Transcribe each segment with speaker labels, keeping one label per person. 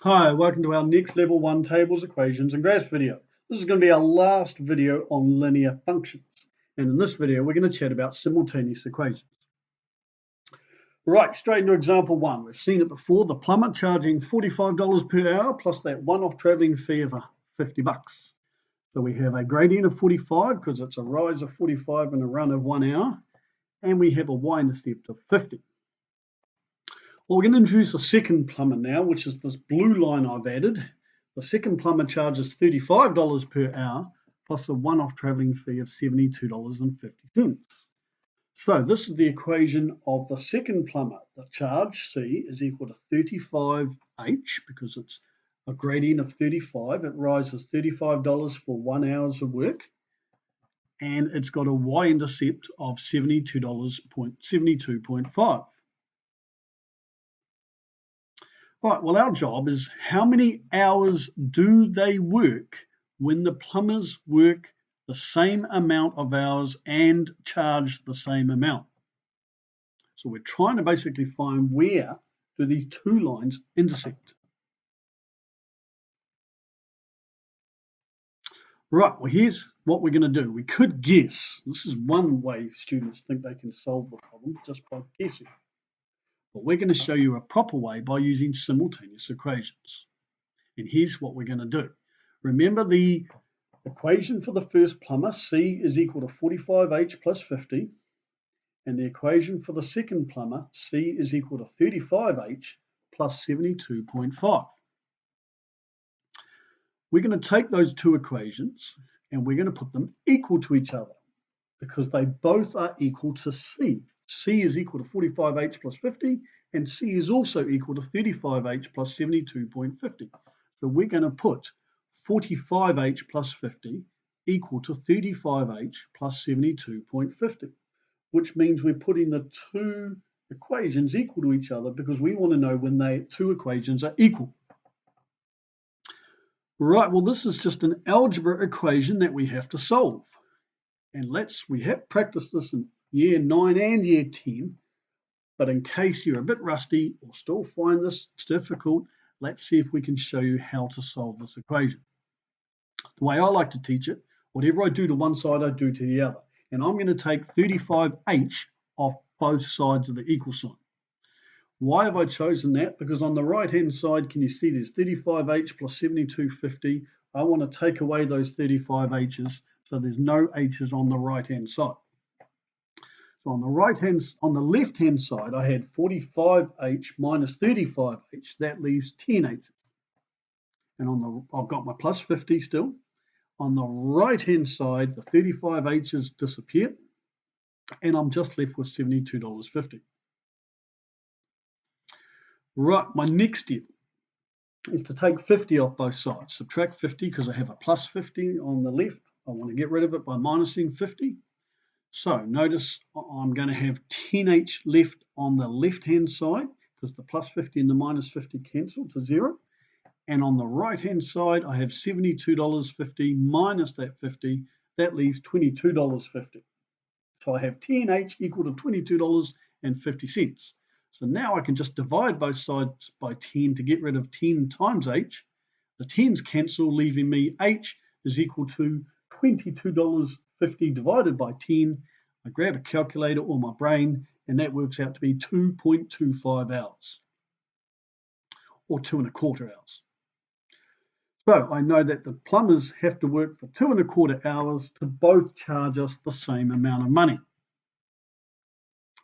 Speaker 1: Hi, welcome to our next level 1 tables, equations and graphs video. This is going to be our last video on linear functions. And in this video, we're going to chat about simultaneous equations. Right, straight into example 1. We've seen it before, the plumber charging $45 per hour plus that one-off traveling fee of $50. So we have a gradient of 45 because it's a rise of 45 and a run of 1 hour. And we have a y-intercept of 50. Well, we're going to introduce a second plumber now, which is this blue line I've added. The second plumber charges $35 per hour plus a one-off traveling fee of $72.50. So this is the equation of the second plumber. The charge, C, is equal to 35H because it's a gradient of 35. It rises $35 for 1 hour of work. And it's got a y-intercept of 72.5. Right, well, our job is how many hours do they work when the plumbers work the same amount of hours and charge the same amount. So we're trying to basically find where do these two lines intersect. Right, well, here's what we're going to do. We could guess. This is one way students think they can solve the problem, just by guessing. But we're going to show you a proper way by using simultaneous equations. And here's what we're going to do. Remember the equation for the first plumber, C is equal to 45H plus 50. And the equation for the second plumber, C is equal to 35H plus 72.5. We're going to take those two equations and we're going to put them equal to each other because they both are equal to C. C is equal to 45H plus 50 and C is also equal to 35H plus 72.50. So we're going to put 45H plus 50 equal to 35H plus 72.50, which means we're putting the two equations equal to each other because we want to know when the two equations are equal. Right, well, this is just an algebra equation that we have to solve. And we have practiced this in year 9 and year 10, but in case you're a bit rusty or still find this difficult, let's see if we can show you how to solve this equation. The way I like to teach it, whatever I do to one side, I do to the other. And I'm going to take 35H off both sides of the equal sign. Why have I chosen that? Because on the right-hand side, can you see there's 35H plus 72.50. I want to take away those 35H's, so there's no H's on the right-hand side. So on the left-hand side, I had 45H minus 35H. That leaves 10H's. And I've got my plus 50 still. On the right-hand side, the 35H's disappear, and I'm just left with $72.50. Right, my next step is to take 50 off both sides. Subtract 50 because I have a plus 50 on the left. I want to get rid of it by minusing 50. So notice I'm going to have 10H left on the left-hand side because the plus 50 and the minus 50 cancel to 0. And on the right-hand side, I have $72.50 minus that 50. That leaves $22.50. So I have 10H equal to $22.50. So now I can just divide both sides by 10 to get rid of 10 times H. The 10's cancel, leaving me H is equal to $22.50 divided by 10. I grab a calculator or my brain, and that works out to be 2.25 hours, or 2 1/4 hours. So I know that the plumbers have to work for 2 1/4 hours to both charge us the same amount of money.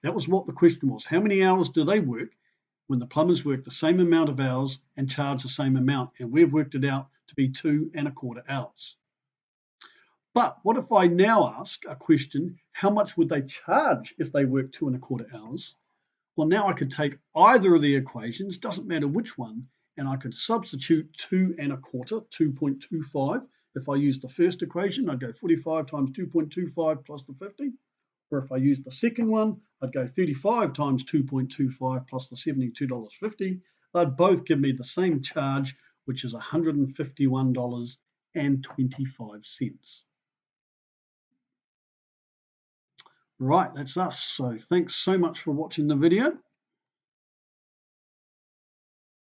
Speaker 1: That was what the question was. How many hours do they work when the plumbers work the same amount of hours and charge the same amount? And we've worked it out to be 2 1/4 hours. But what if I now ask a question, how much would they charge if they work 2 1/4 hours? Well, now I could take either of the equations, doesn't matter which one, and I could substitute 2 1/4, 2.25. If I use the first equation, I'd go 45 times 2.25 plus the 50. Or if I use the second one, I'd go 35 times 2.25 plus the $72.50. They'd both give me the same charge, which is $151.25. Right, that's us. So thanks so much for watching the video.